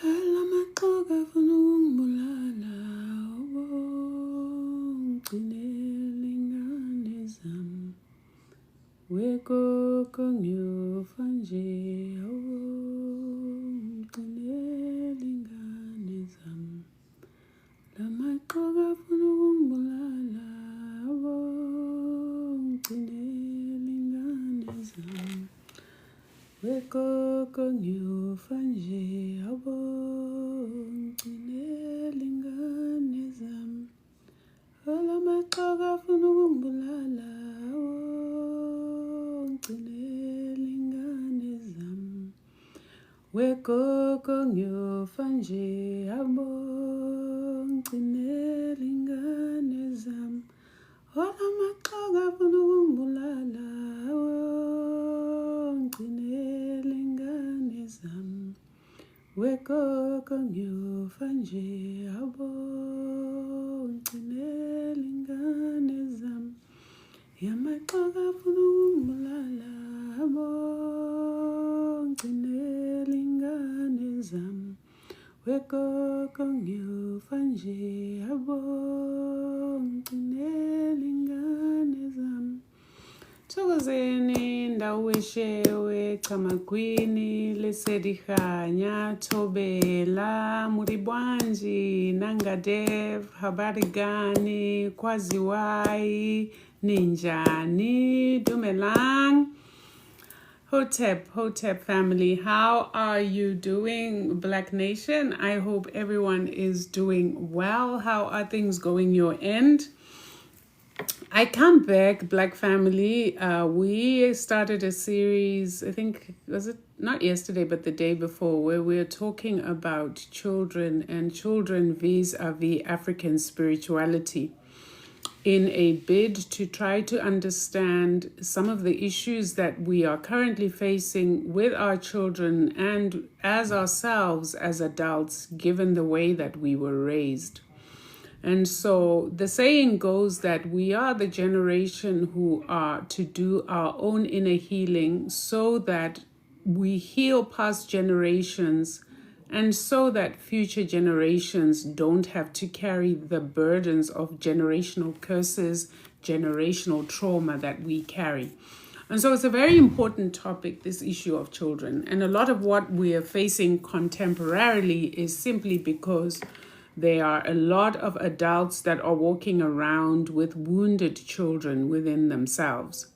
Alamaxoka afuna ukungibulala, ngigcinele ingane zami. Wekoko ngiyofa nje, ngigcinele ingane zami. Lamaxoka afuna ukungibulala, ngigcinele ingane zami. Wekoko ngiyofa nje, ngigcinele ingane zami. Alamaxoka afuna ukungibulala, ngigcinele ingane zami. Wekoko ngiyofa nje, ngigcinele ingane zami. Alamaxoka afuna ukungibulala, ngigcinele ingane zami. Wekoko ngiyofa nje, ngigcinele ingane zami. Yamaxoka afuna ukungibulala, ngigcinele ingane zami. Wekoko ngiyofa nje, ngigcinele ingane zami. Thokozeni ndawishewe chamagwini lesedihanya thobela muribwanji nangadev habari gani kwaziwai ninjani dumelang. Hotep family, how are you doing, Black Nation? I hope everyone is doing well. How are things going your end? I come back, Black family. We started a series, I think, was it not yesterday, but the day before, where we're talking about children and children vis-a-vis African spirituality, in a bid to try to understand some of the issues that we are currently facing with our children and as ourselves as adults, given the way that we were raised. And so the saying goes that we are the generation who are to do our own inner healing so that we heal past generations and so that future generations don't have to carry the burdens of generational curses, generational trauma that we carry. And so it's a very important topic, this issue of children. And a lot of what we are facing contemporarily is simply because there are a lot of adults that are walking around with wounded children within themselves.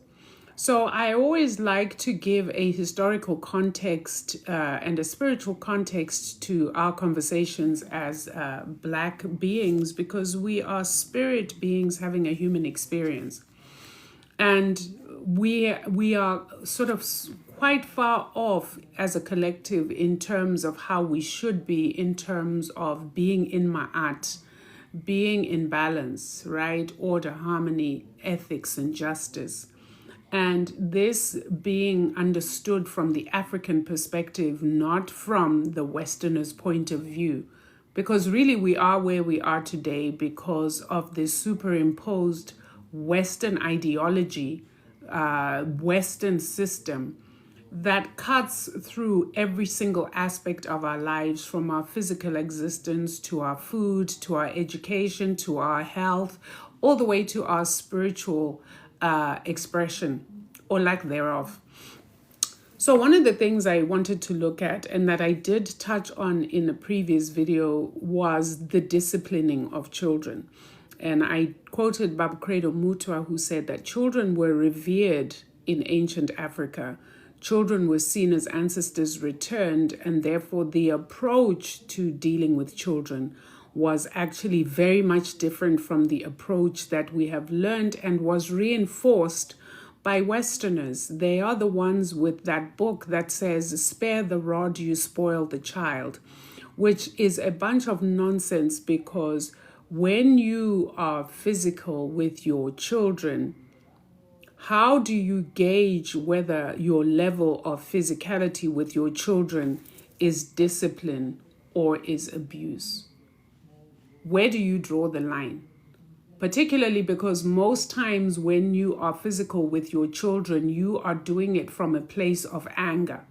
So I always like to give a historical context and a spiritual context to our conversations as Black beings, because we are spirit beings having a human experience. And we are sort of quite far off as a collective in terms of how we should be, in terms of being in MAAT, being in balance, right? Order, harmony, ethics, and justice. And this being understood from the African perspective, not from the Westerner's point of view. Because really we are where we are today because of this superimposed Western ideology, Western system that cuts through every single aspect of our lives, from our physical existence to our food, to our education, to our health, all the way to our spiritual expression or lack thereof. So one of the things I wanted to look at, and that I did touch on in a previous video, was the disciplining of children. And I quoted Babakredo Mutwa, who said that children were revered in ancient Africa. Children were seen as ancestors returned, and therefore the approach to dealing with children was actually very much different from the approach that we have learned and was reinforced by Westerners. They are the ones with that book that says, "Spare the rod, you spoil the child," which is a bunch of nonsense, because when you are physical with your children, how do you gauge whether your level of physicality with your children is discipline or is abuse? Where do you draw the line? Particularly because most times when you are physical with your children, you are doing it from a place of anger.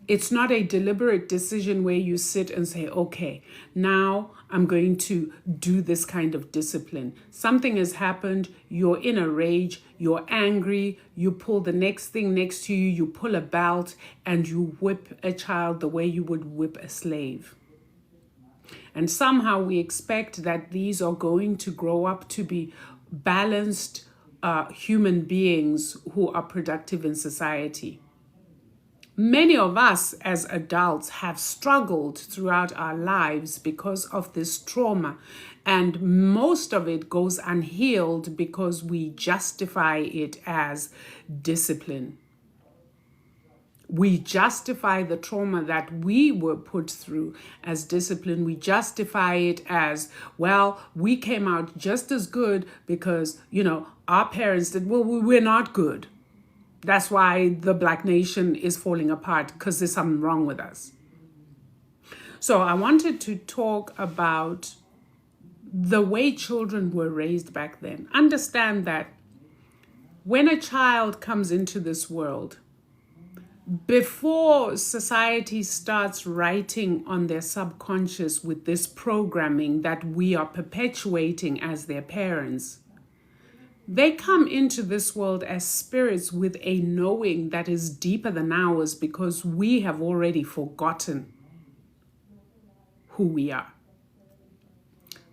It's not a deliberate decision where you sit and say, okay, now I'm going to do this kind of discipline. Something has happened, you're in a rage, you're angry, you pull the next thing next to you, you pull a belt, and you whip a child the way you would whip a slave. And somehow we expect that these are going to grow up to be balanced human beings who are productive in society. Many of us as adults have struggled throughout our lives because of this trauma, and most of it goes unhealed because we justify it as discipline. We justify the trauma that we were put through as discipline. We justify it as, well, we came out just as good because, our parents did. Well, we're not good. That's why the Black nation is falling apart, because there's something wrong with us. So I wanted to talk about the way children were raised back then. Understand that when a child comes into this world, before society starts writing on their subconscious with this programming that we are perpetuating as their parents, they come into this world as spirits with a knowing that is deeper than ours, because we have already forgotten who we are.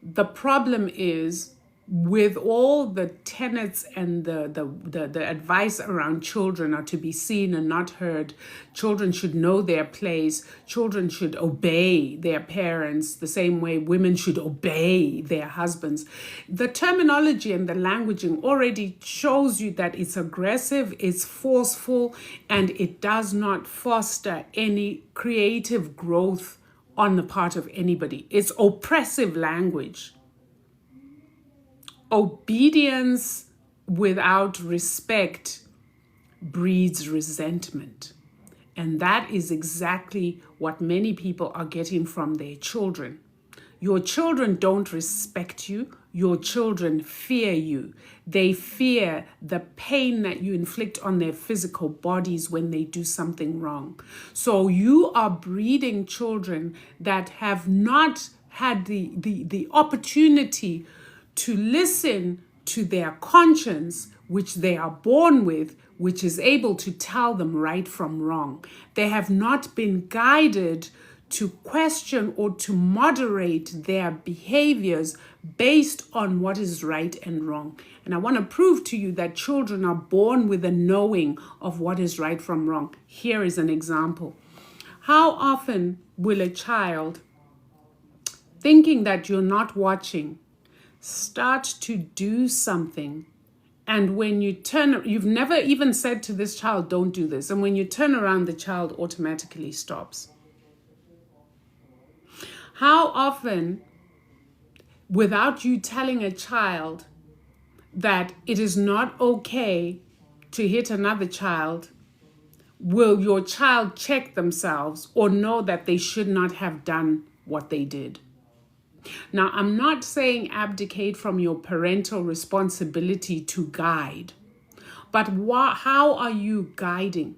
The problem is, with all the tenets and the advice around children are to be seen and not heard, children should know their place, children should obey their parents the same way women should obey their husbands. The terminology and the languaging already shows you that it's aggressive, it's forceful, and it does not foster any creative growth on the part of anybody. It's oppressive language. Obedience without respect breeds resentment. And that is exactly what many people are getting from their children. Your children don't respect you. Your children fear you. They fear the pain that you inflict on their physical bodies when they do something wrong. So you are breeding children that have not had the opportunity to listen to their conscience, which they are born with, which is able to tell them right from wrong. They have not been guided to question or to moderate their behaviors based on what is right and wrong. And I want to prove to you that children are born with a knowing of what is right from wrong. Here is an example. How often will a child, thinking that you're not watching, start to do something, and when you turn, you've never even said to this child, don't do this, and when you turn around, the child automatically stops? How often, without you telling a child that it is not okay to hit another child, will your child check themselves or know that they should not have done what they did? Now, I'm not saying abdicate from your parental responsibility to guide, but how are you guiding?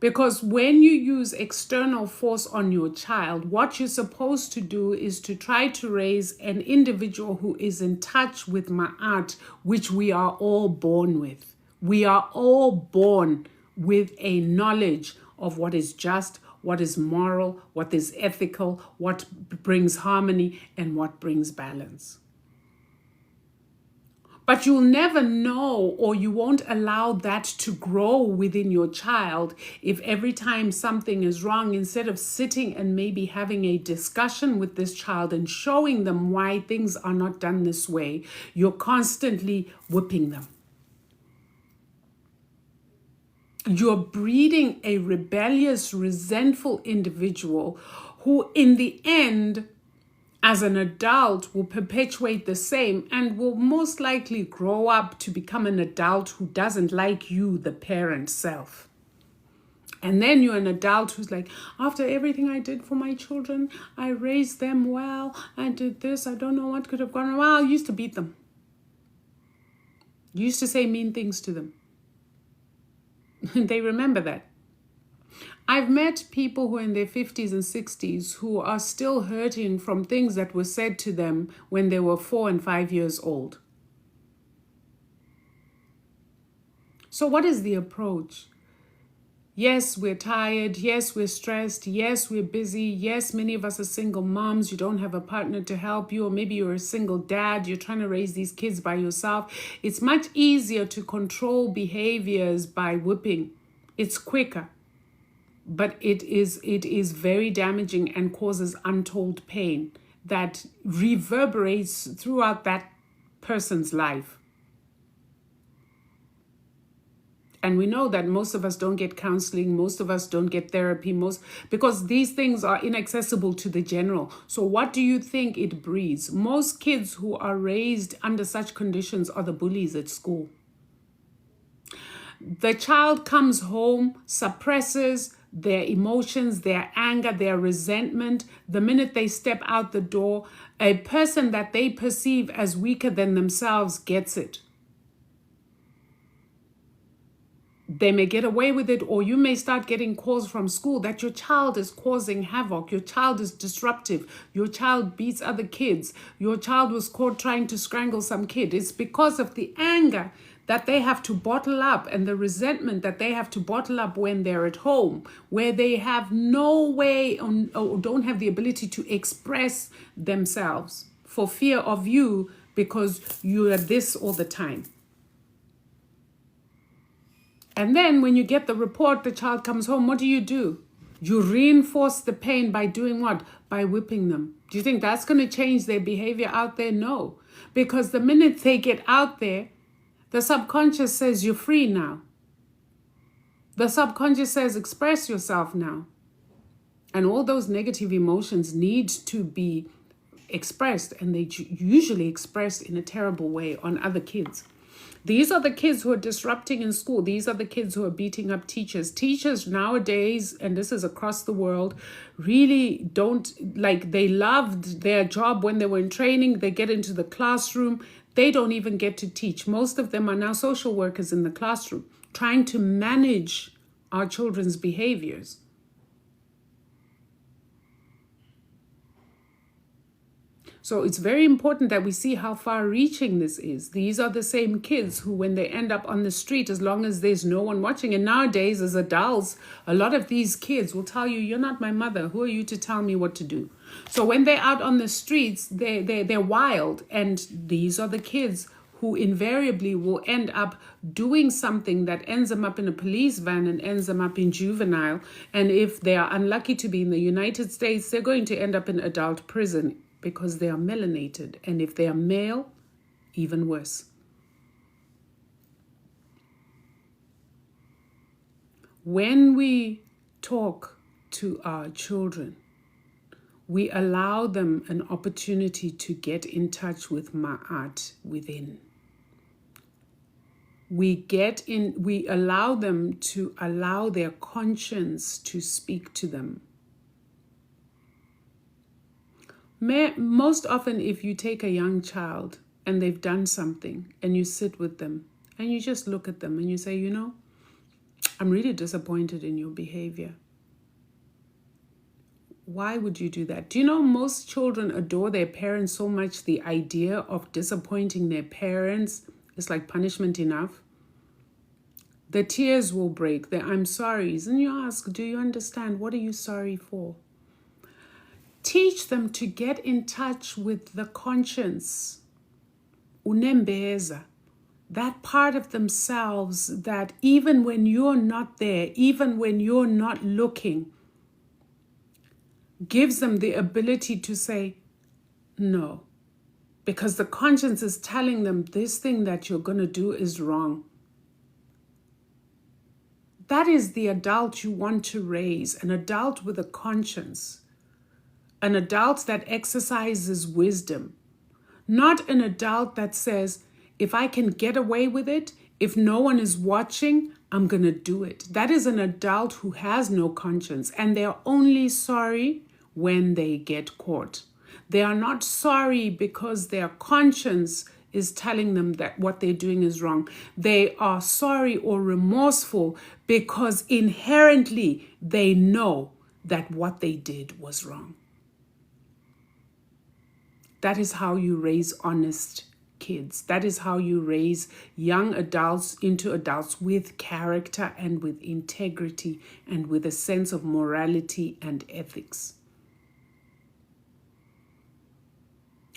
Because when you use external force on your child, what you're supposed to do is to try to raise an individual who is in touch with MAAT, which we are all born with. We are all born with a knowledge of what is just, what is moral, what is ethical, what brings harmony, and what brings balance. But you'll never know, or you won't allow that to grow within your child if every time something is wrong, instead of sitting and maybe having a discussion with this child and showing them why things are not done this way, you're constantly whipping them. You're breeding a rebellious, resentful individual who, in the end, as an adult, will perpetuate the same and will most likely grow up to become an adult who doesn't like you, the parent self. And then you're an adult who's like, after everything I did for my children, I raised them well, I did this, I don't know what could have gone wrong. Well, I used to beat them. You used to say mean things to them. They remember that. I've met people who are in their 50s and 60s who are still hurting from things that were said to them when they were 4 and 5 years old. So what is the approach? Yes, we're tired. Yes, we're stressed. Yes, we're busy. Yes, many of us are single moms. You don't have a partner to help you, or maybe you're a single dad. You're trying to raise these kids by yourself. It's much easier to control behaviors by whipping. It's quicker, but it is very damaging and causes untold pain that reverberates throughout that person's life. And we know that most of us don't get counseling, most of us don't get therapy, because these things are inaccessible to the general. So what do you think it breeds? Most kids who are raised under such conditions are the bullies at school. The child comes home, suppresses their emotions, their anger, their resentment. The minute they step out the door, a person that they perceive as weaker than themselves gets it. They may get away with it, or you may start getting calls from school that your child is causing havoc, your child is disruptive, your child beats other kids, your child was caught trying to strangle some kid. It's because of the anger that they have to bottle up and the resentment that they have to bottle up when they're at home, where they have no way or don't have the ability to express themselves for fear of you because you're this all the time. And then when you get the report, the child comes home, what do? You reinforce the pain by doing what? By whipping them. Do you think that's going to change their behavior out there? No. Because the minute they get out there, the subconscious says you're free now. The subconscious says express yourself now. And all those negative emotions need to be expressed, and they usually expressed in a terrible way on other kids. These are the kids who are disrupting in school. These are the kids who are beating up teachers. Teachers nowadays, and this is across the world, really they loved their job when they were in training. They get into the classroom. They don't even get to teach. Most of them are now social workers in the classroom, trying to manage our children's behaviors. So it's very important that we see how far-reaching this is. These are the same kids who, when they end up on the street, as long as there's no one watching, and nowadays as adults, a lot of these kids will tell you, you're not my mother. Who are you to tell me what to do? So when they're out on the streets, they're wild. And these are the kids who invariably will end up doing something that ends them up in a police van and ends them up in juvenile. And if they are unlucky to be in the United States, they're going to end up in adult prison, because they are melanated. And if they are male, even worse. When we talk to our children, we allow them an opportunity to get in touch with MAAT within. We allow them to allow their conscience to speak to them. Most often, if you take a young child and they've done something and you sit with them and you just look at them and you say, I'm really disappointed in your behavior. Why would you do that? Do you know most children adore their parents so much the idea of disappointing their parents is like punishment enough? The tears will break, the I'm sorry's. And you ask, do you understand? What are you sorry for? Teach them to get in touch with the conscience, unembeza, that part of themselves that even when you're not there, even when you're not looking, gives them the ability to say no, because the conscience is telling them this thing that you're going to do is wrong. That is the adult you want to raise, an adult with a conscience. An adult that exercises wisdom, not an adult that says, if I can get away with it, if no one is watching, I'm going to do it. That is an adult who has no conscience, and they're only sorry when they get caught. They are not sorry because their conscience is telling them that what they're doing is wrong. They are sorry or remorseful because inherently they know that what they did was wrong. That is how you raise honest kids. That is how you raise young adults into adults with character and with integrity and with a sense of morality and ethics.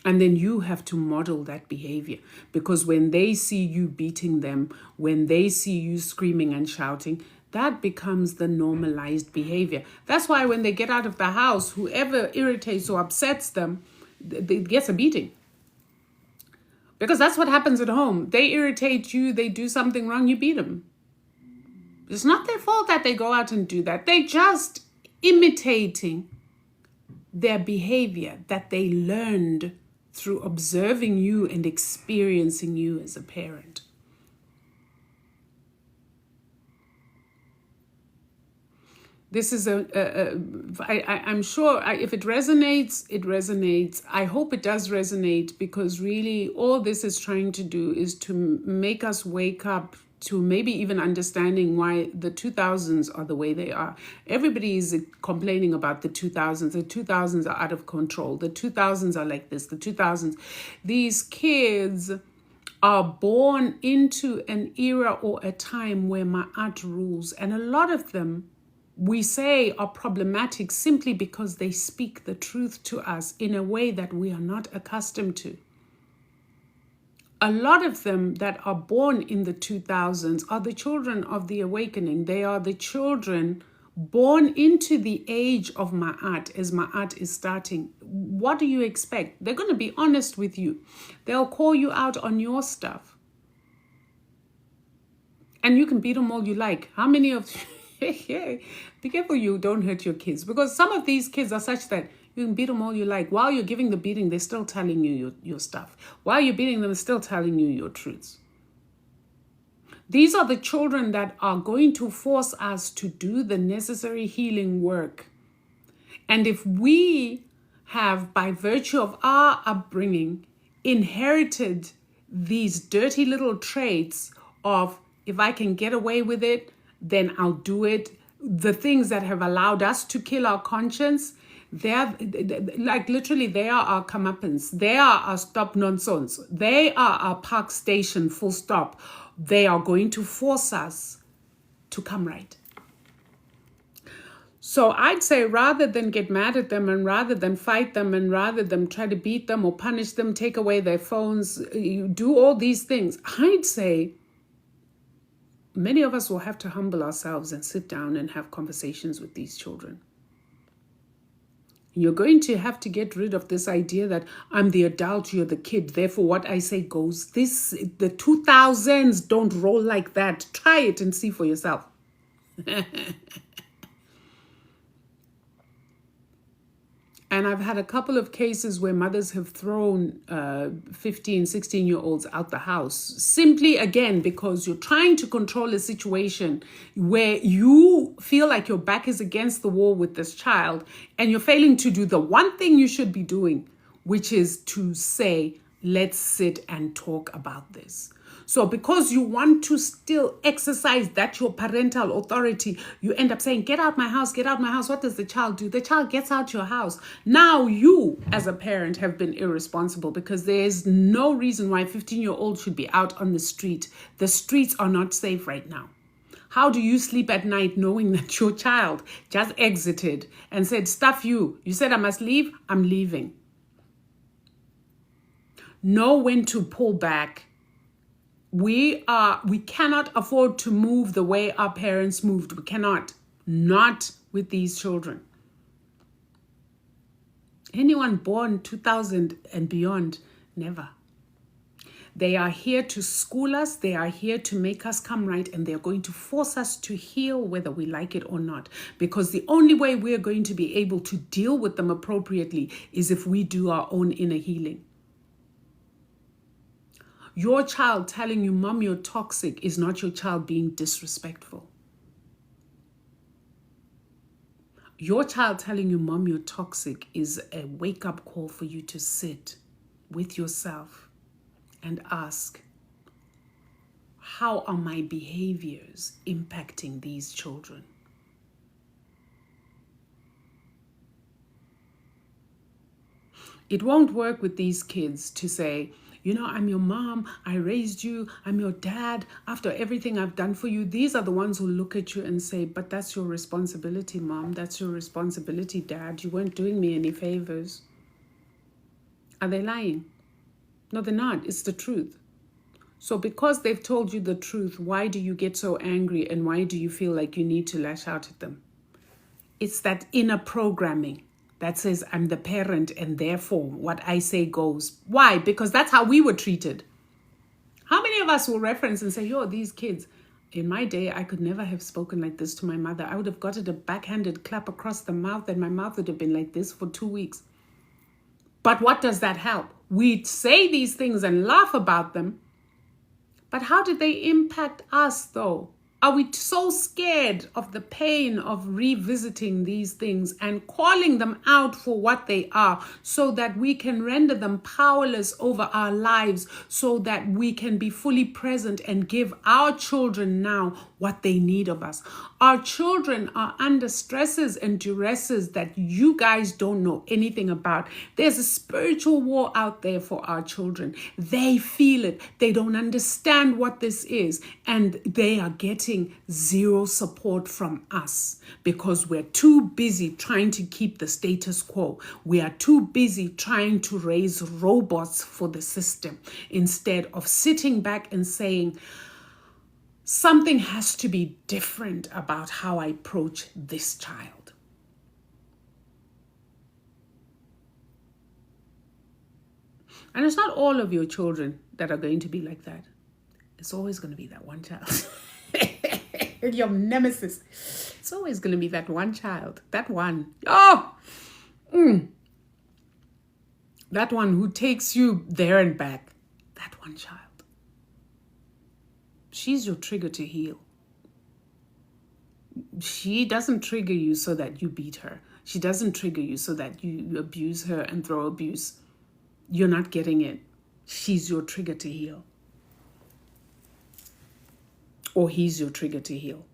And then you have to model that behavior, because when they see you beating them, when they see you screaming and shouting, that becomes the normalized behavior. That's why when they get out of the house, whoever irritates or upsets them, they gets a beating. Because that's what happens at home. They irritate you, they do something wrong, you beat them. It's not their fault that they go out and do that. They're just imitating their behavior that they learned through observing you and experiencing you as a parent. This is I'm sure if it resonates, it resonates. I hope it does resonate, because really all this is trying to do is to make us wake up to maybe even understanding why the 2000s are the way they are. Everybody is complaining about the 2000s. The 2000s are out of control. The 2000s are like this. The 2000s. These kids are born into an era or a time where MAAT rules. And a lot of them, we say, are problematic simply because they speak the truth to us in a way that we are not accustomed to. A lot of them that are born in the 2000s are the children of the awakening. They are the children born into the age of MAAT, as MAAT is starting. What do you expect? They're going to be honest with you. They'll call you out on your stuff. And you can beat them all you like. How many of you... Be careful you don't hurt your kids, because some of these kids are such that you can beat them all you like. While you're giving the beating, they're still telling you your stuff. While you're beating them, they're still telling you your truths. These are the children that are going to force us to do the necessary healing work. And if we have, by virtue of our upbringing, inherited these dirty little traits of, if I can get away with it, then I'll do it. The things that have allowed us to kill our conscience, they're like literally, they are our comeuppance. They are our stop nonsense. They are our park station, full stop. They are going to force us to come right. So I'd say, rather than get mad at them, and rather than fight them, and rather than try to beat them or punish them, take away their phones, do all these things, I'd say many of us will have to humble ourselves and sit down and have conversations with these children. You're going to have to get rid of this idea that I'm the adult, you're the kid, therefore what I say goes. The 2000s don't roll like that. Try it and see for yourself. And I've had a couple of cases where mothers have thrown 15, 16-year-olds out the house. Simply, again, because you're trying to control a situation where you feel like your back is against the wall with this child, and you're failing to do the one thing you should be doing, which is to say, let's sit and talk about this. So because you want to still exercise that your parental authority, you end up saying, get out my house, get out my house. What does the child do? The child gets out your house. Now you, as a parent, have been irresponsible, because there's no reason why a 15-year-old should be out on the street. The streets are not safe right now. How do you sleep at night knowing that your child just exited and said, stuff you. You said I must leave, I'm leaving. Know when to pull back. We cannot afford to move the way our parents moved. We cannot. Not with these children. Anyone born 2000 and beyond, never. They are here to school us. They are here to make us come right. And they're going to force us to heal whether we like it or not. Because the only way we're going to be able to deal with them appropriately is if we do our own inner healing. Your child telling you, Mom, you're toxic, is not your child being disrespectful. Your child telling you, Mom, you're toxic, is a wake-up call for you to sit with yourself and ask, how are my behaviors impacting these children? It won't work with these kids to say, you know, I'm your mom, I raised you, I'm your dad, after everything I've done for you. These are the ones who look at you and say, but that's your responsibility, mom, that's your responsibility, dad. You weren't doing me any favors. Are they lying? No, they're not. It's the truth. So because they've told you the truth, why do you get so angry and why do you feel like you need to lash out at them? It's that inner programming that says I'm the parent and therefore what I say goes. Why? Because that's how we were treated. How many of us will reference and say, yo, these kids, in my day, I could never have spoken like this to my mother. I would have gotten a backhanded clap across the mouth and my mouth would have been like this for 2 weeks. But what does that help? We say these things and laugh about them. But how did they impact us though? Are we so scared of the pain of revisiting these things and calling them out for what they are so that we can render them powerless over our lives, so that we can be fully present and give our children now what they need of us? Our children are under stresses and duresses that you guys don't know anything about. There's a spiritual war out there for our children. They feel it. They don't understand what this is. And they are getting zero support from us because we're too busy trying to keep the status quo. We are too busy trying to raise robots for the system instead of sitting back and saying, something has to be different about how I approach this child. And it's not all of your children that are going to be like that. It's always going to be that one child. Your nemesis. It's always going to be that one child. That one. That one who takes you there and back. That one child. She's your trigger to heal. She doesn't trigger you so that you beat her. She doesn't trigger you so that you abuse her and throw abuse. You're not getting it. She's your trigger to heal. Or he's your trigger to heal.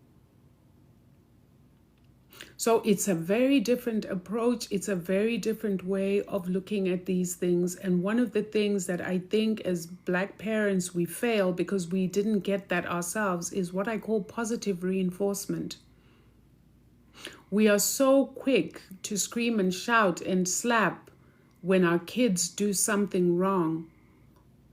So it's a very different approach. It's a very different way of looking at these things. And one of the things that I think as Black parents we fail because we didn't get that ourselves is what I call positive reinforcement. We are so quick to scream and shout and slap when our kids do something wrong.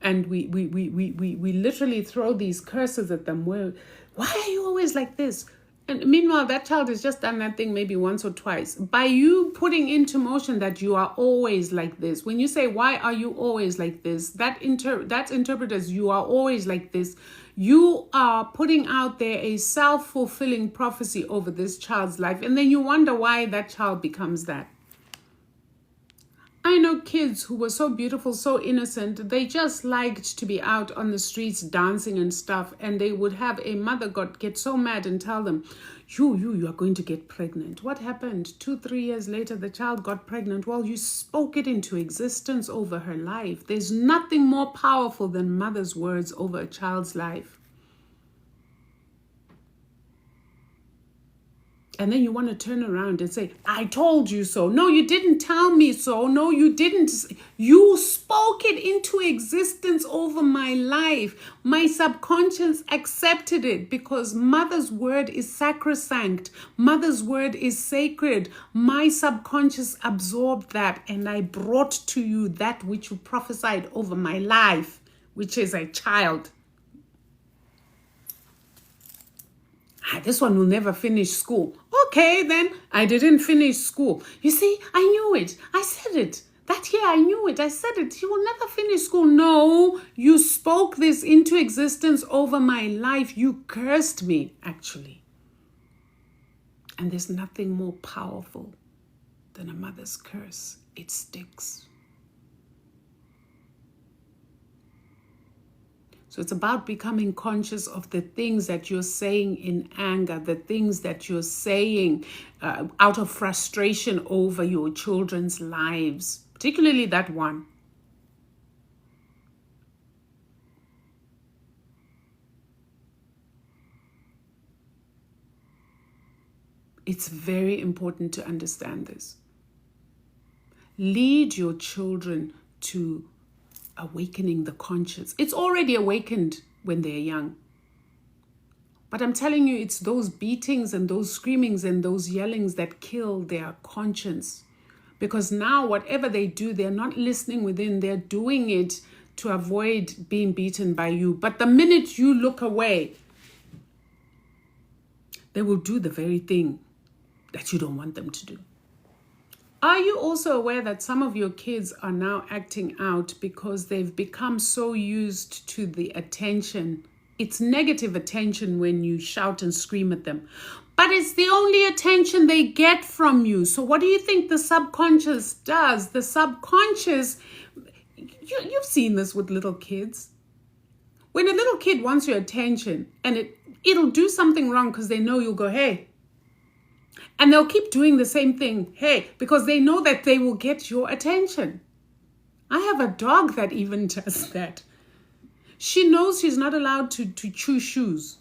And we literally throw these curses at them. Why are you always like this? And meanwhile, that child has just done that thing maybe once or twice. By you putting into motion that you are always like this, when you say, why are you always like this? That's interpreted as you are always like this. You are putting out there a self-fulfilling prophecy over this child's life. And then you wonder why that child becomes that. I know kids who were so beautiful, so innocent. They just liked to be out on the streets dancing and stuff. And they would have a mother get so mad and tell them, you are going to get pregnant. What happened? 2-3 years later, the child got pregnant. Well, you spoke it into existence over her life. There's nothing more powerful than mother's words over a child's life. And then you want to turn around and say, I told you so. No, you didn't tell me so. No, you didn't. You spoke it into existence over my life. My subconscious accepted it because mother's word is sacrosanct. Mother's word is sacred. My subconscious absorbed that and I brought to you that which you prophesied over my life, which is a child. This one will never finish school. Okay, then I didn't finish school. You see, I knew it. I said it. That year I knew it. I said it. He will never finish school. No, you spoke this into existence over my life. You cursed me, actually. And there's nothing more powerful than a mother's curse. It sticks. So it's about becoming conscious of the things that you're saying in anger, the things that you're saying out of frustration over your children's lives, particularly that one. It's very important to understand this. Lead your children to awakening the conscious. It's already awakened when they're young. But I'm telling you, it's those beatings and those screamings and those yellings that kill their conscience. Because now whatever they do, they're not listening within. They're doing it to avoid being beaten by you. But the minute you look away, they will do the very thing that you don't want them to do. Are you also aware that some of your kids are now acting out because they've become so used to the attention? It's negative attention when you shout and scream at them. But it's the only attention they get from you. So what do you think the subconscious does? The subconscious, you've seen this with little kids. When a little kid wants your attention and it'll do something wrong because they know you'll go, hey. And they'll keep doing the same thing, hey, because they know that they will get your attention. I have a dog that even does that. She knows she's not allowed to chew shoes.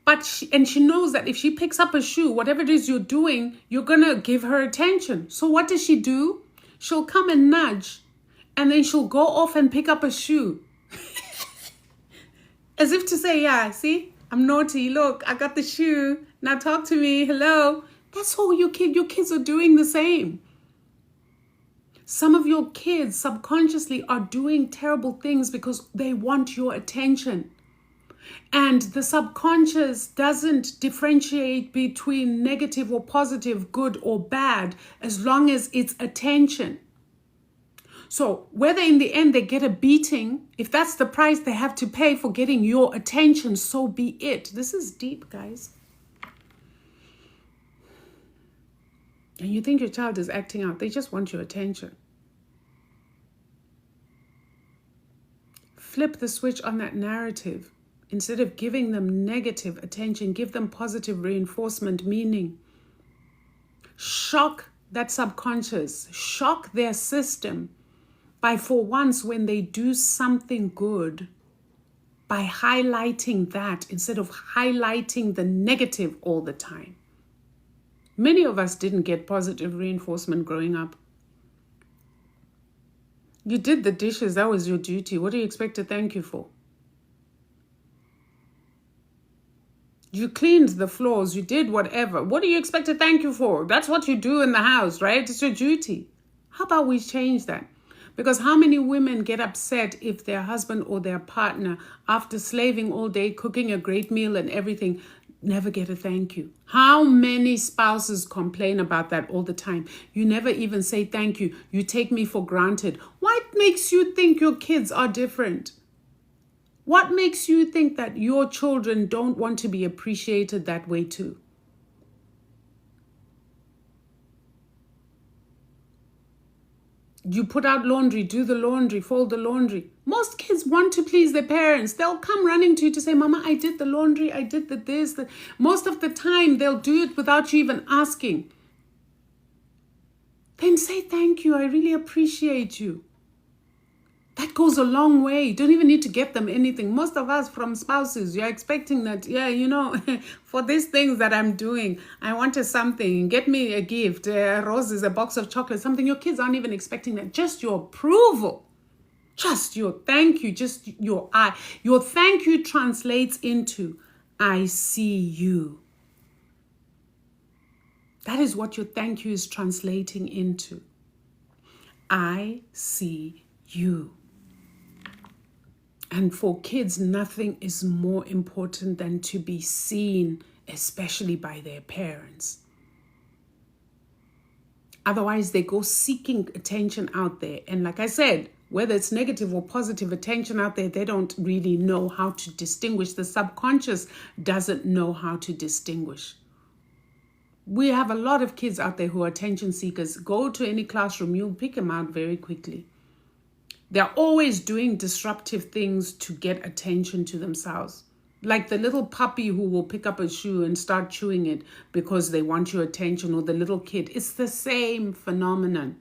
But she knows that if she picks up a shoe, whatever it is you're doing, you're going to give her attention. So what does she do? She'll come and nudge, and then she'll go off and pick up a shoe. As if to say, yeah, see, I'm naughty. Look, I got the shoe. Now talk to me. Hello. That's all your kids are doing the same. Some of your kids subconsciously are doing terrible things because they want your attention. And the subconscious doesn't differentiate between negative or positive, good or bad, as long as it's attention. So whether in the end they get a beating, if that's the price they have to pay for getting your attention, so be it. This is deep, guys. And you think your child is acting out. They just want your attention. Flip the switch on that narrative. Instead of giving them negative attention, give them positive reinforcement, meaning shock that subconscious, shock their system by, for once, when they do something good, by highlighting that instead of highlighting the negative all the time. Many of us didn't get positive reinforcement growing up. You did the dishes, that was your duty. What do you expect to thank you for? You cleaned the floors, you did whatever. What do you expect to thank you for? That's what you do in the house, right? It's your duty. How about we change that? Because how many women get upset if their husband or their partner, after slaving all day, cooking a great meal and everything, never get a thank you? How many spouses complain about that all the time? You never even say thank you. You take me for granted. What makes you think your kids are different? What makes you think that your children don't want to be appreciated that way too? You put out laundry, do the laundry, fold the laundry. Most kids want to please their parents. They'll come running to you to say, Mama, I did the laundry, I did the this. Most of the time, they'll do it without you even asking. Then say thank you, I really appreciate you. That goes a long way. You don't even need to get them anything. Most of us from spouses, you're expecting that, yeah, you know, for these things that I'm doing, I wanted something. Get me a gift, roses, a box of chocolate, something. Your kids aren't even expecting that. Just your approval. Just your thank you. Just your I. Your thank you translates into, I see you. That is what your thank you is translating into. I see you. And for kids, nothing is more important than to be seen, especially by their parents. Otherwise, they go seeking attention out there. And like I said, whether it's negative or positive attention out there, they don't really know how to distinguish. The subconscious doesn't know how to distinguish. We have a lot of kids out there who are attention seekers. Go to any classroom, you'll pick them out very quickly. They're always doing disruptive things to get attention to themselves. Like the little puppy who will pick up a shoe and start chewing it because they want your attention, or the little kid. It's the same phenomenon.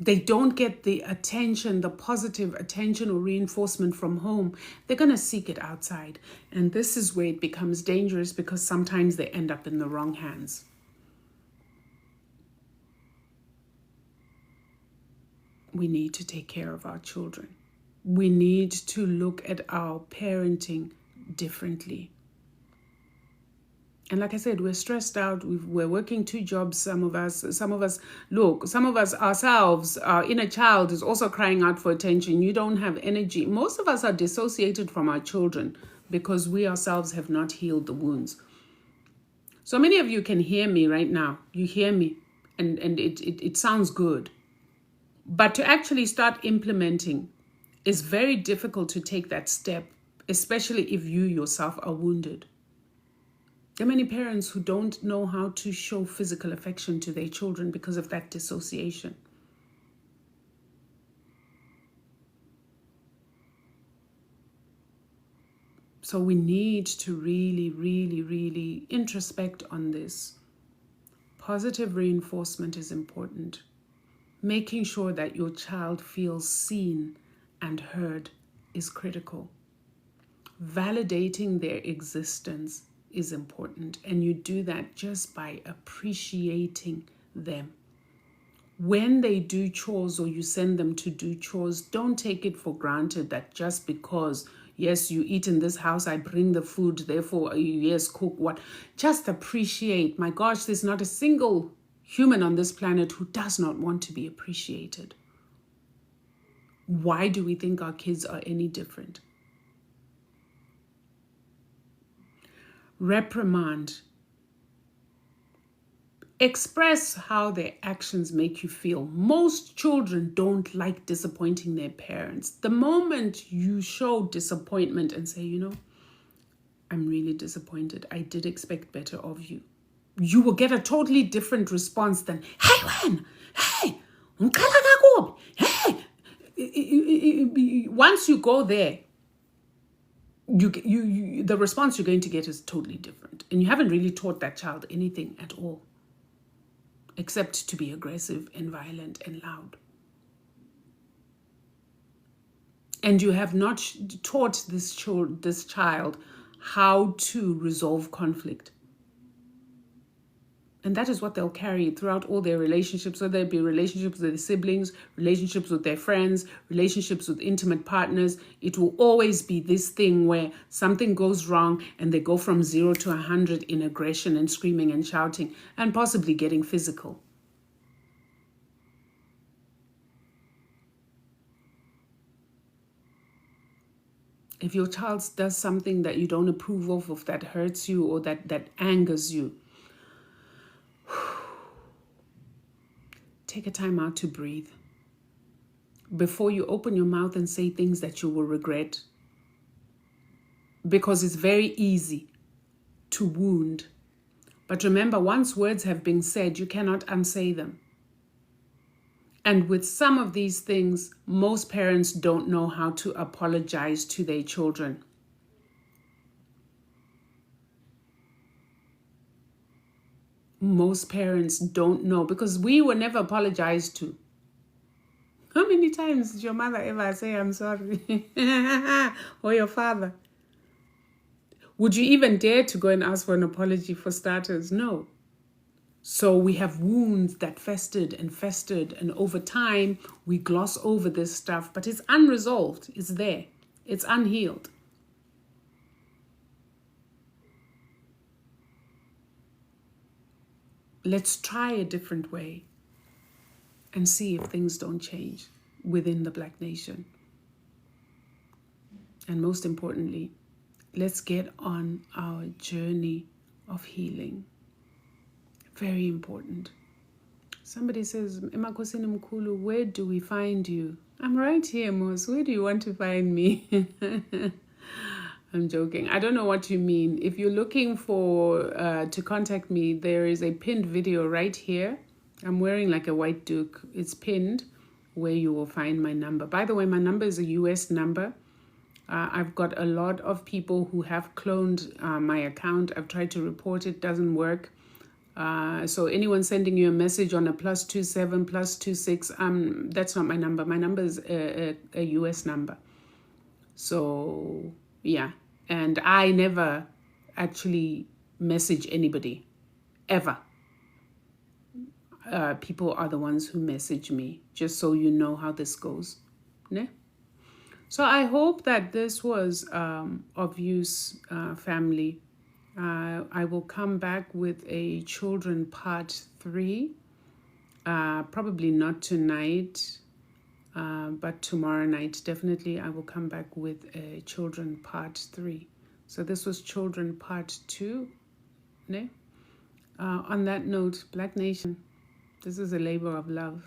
they don't get the attention, the positive attention or reinforcement from home, they're going to seek it outside. And this is where it becomes dangerous, because sometimes they end up in the wrong hands. We need to take care of our children. We need to look at our parenting differently. And like I said, we're stressed out. We're working 2 jobs. Some of us ourselves, our inner child is also crying out for attention. You don't have energy. Most of us are dissociated from our children because we ourselves have not healed the wounds. So many of you can hear me right now. You hear me, and it sounds good. But to actually start implementing is very difficult to take that step, especially if you yourself are wounded. There are many parents who don't know how to show physical affection to their children because of that dissociation. So we need to really, really, really introspect on this. Positive reinforcement is important. Making sure that your child feels seen and heard is critical. Validating their existence is important, and you do that just by appreciating them. When they do chores or you send them to do chores, don't take it for granted that just because, yes, you eat in this house, I bring the food, therefore, yes, cook what. Just appreciate. My gosh, there's not a single human on this planet who does not want to be appreciated. Why do we think our kids are any different? Reprimand. Express how their actions make you feel. Most children don't like disappointing their parents. The moment you show disappointment and say, I'm really disappointed, I did expect better of you, you will get a totally different response than, hey, when? Hey, hey. Once you go there, the response you're going to get is totally different. And you haven't really taught that child anything at all, except to be aggressive and violent and loud. And you have not taught this child how to resolve conflict. And that is what they'll carry throughout all their relationships, whether it be relationships with their siblings, relationships with their friends, relationships with intimate partners. It will always be this thing where something goes wrong and they go from 0 to 100 in aggression and screaming and shouting and possibly getting physical. If your child does something that you don't approve of, or that hurts you or that angers you, take a time out to breathe before you open your mouth and say things that you will regret. Because it's very easy to wound. But remember, once words have been said, you cannot unsay them. And with some of these things, most parents don't know how to apologize to their children. Most parents don't know, because we were never apologized to. How many times did your mother ever say, I'm sorry? Or your father? Would you even dare to go and ask for an apology for starters? No. So we have wounds that festered, and over time we gloss over this stuff, but it's unresolved. It's there. It's unhealed. Let's try a different way and see if things don't change within the Black nation. And most importantly, let's get on our journey of healing. Very important. Somebody says, Emakosini Mkulu, where do we find you? I'm right here, Mos. Where do you want to find me? I'm joking. I don't know what you mean. If you're looking for to contact me, there is a pinned video right here. I'm wearing like a white duke. It's pinned where you will find my number. By the way, my number is a US number. I've got a lot of people who have cloned my account. I've tried to report it, doesn't work. So anyone sending you a message on a +27 +26, that's not my number. My number is a US number. So yeah, and I never actually message anybody ever. People are the ones who message me, just so you know how this goes. Ne? So I hope that this was of use, family. I will come back with a children part 3. Probably not tonight, but tomorrow night. Definitely I will come back with a children part 3. So this was children part 2. Ne? On that note, Black Nation, this is a labor of love.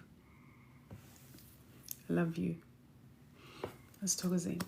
I love you. Let's talk again.